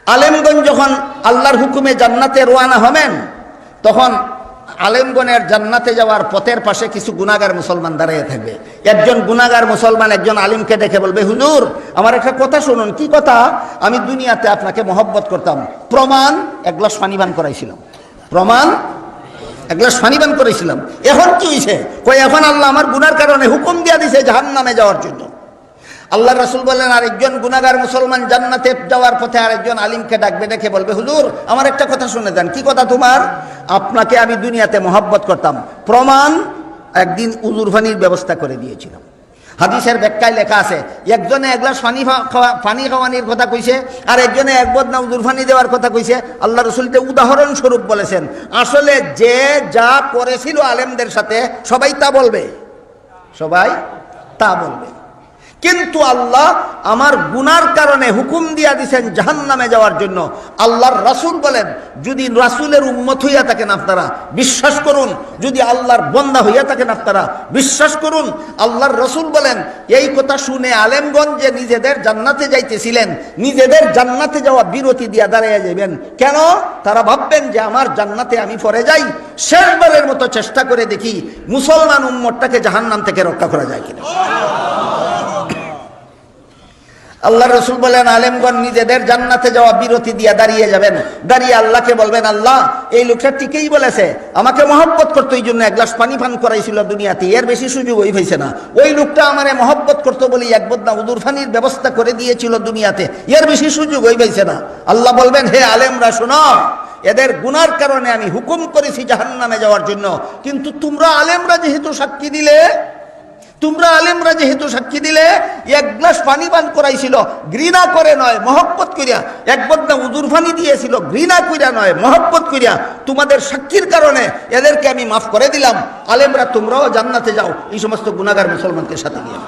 আলেমগণ যখন আল্লাহর হুকুমে জান্নাতে রওনা হবেন, তখন আলেমগণের জান্নাতে যাওয়ার পথের পাশে কিছু গুনাহগার মুসলমান দাঁড়িয়ে থাকবে। একজন গুনাহগার মুসলমান একজন আলিমকে দেখে বলবে, হুজুর আমার একটা কথা শুনুন। কি কথা? আমি দুনিয়াতে আপনাকে মহব্বত করতাম, প্রমাণ এক গ্লাস পানি পান করাইছিলাম, প্রমাণ এক গ্লাস পানি পান করেছিলাম। এখন কি হয়েছে? কই এখন আল্লাহ আমার গুনার কারণে হুকুম দিয়ে দিছে জাহান্নামে যাওয়ার জন্য। আল্লাহ রাসূল বললেন, আরেকজন গুনাহগার মুসলমান জান্নাতে যাওয়ার পথে আরেকজন আলিমকে ডাকবে, ডেকে বলবে, হুজুর আমার একটা কথা শুনে দেন। কি কথা তোমার? আপনাকে আমি দুনিয়াতে মহব্বত করতাম, প্রমাণ একদিন উজুর পানির ব্যবস্থা করে দিয়েছিলাম। হাদিসের ব্যাখ্যায় লেখা আছে, একজনে এক গ্লাস পানি খাওয়ানির কথা কইছে, আর একজনে এক বদনা উজুর পানি দেওয়ার কথা কইছে। আল্লাহ রাসূলকে উদাহরণস্বরূপ বলেছেন, আসলে যে যা করেছিল আলেমদের সাথে সবাই তা বলবে, সবাই তা বলবে, কিন্তু আল্লাহ আমার গুনার কারণে হুকুম দিয়া দিয়েছেন জাহান্নামে যাওয়ার জন্য। আল্লাহর রাসূল বলেন, যদি রাসূলের উম্মত হইয়া থাকেন আপনারা বিশ্বাস করুন, যদি আল্লাহর বান্দা হইয়া থাকেন আপনারা বিশ্বাস করুন। আল্লাহর রাসূল বলেন, এই কথা শুনে আলেমগণ যে নিজেদের জান্নাতে যাইতেছিলেন, নিজেদের জান্নাতে যাওয়া বিরতি দিয়া দাঁড়িয়ে যাবেন। কেন? তারা ভাববেন যে আমার জান্নাতে আমি পরে যাই, শেষবারের মতো চেষ্টা করে দেখি মুসলমান উম্মতটাকে জাহান্নাম থেকে রক্ষা করা যায় কিনা। আল্লাহ রাসূল বলেন, আলেমগণ নিজেদের জান্নাতে যাওয়া বিরতি দিয়ে দাঁড়িয়ে যাবেন, দাঁড়িয়ে আল্লাহকে বলবেন, আল্লাহ এই লোকটা ঠিকই বলেছে, আমাকে মহব্বত করতো এই জন্য এক গ্লাস পানি পান করাইছিল দুনিয়াতে, এর বেশি সুযোগ ওই হয়েছে না। ওই লোকটা আমারে মহব্বত করতো বলি এক বদনা উদুর পানির ব্যবস্থা করে দিয়েছিল দুনিয়াতে, এর বেশি সুযোগ ওই হয়েছে না। আল্লাহ বলবেন, হে আলেমরা শোনো, এদের গুনার কারণে আমি হুকুম করেছি জাহান্নামে যাওয়ার জন্য, কিন্তু তোমরা আলেমরা যেহেতু সাক্ষী দিলে, এক গ্লাস পানি পান করাইছিল ঘৃণা করে নয় মহব্বত করিয়া, এক বদনা উজুর পানি দিয়েছিল ঘৃণা করিয়া নয় মহব্বত করিয়া, তোমাদের সাক্ষীর কারণে এদেরকে আমি মাফ করে দিলাম। আলেমরা তোমরাও জান্নাতে যাও এই সমস্ত গুনাহগার মুসলমানকে সাথে নিয়ে।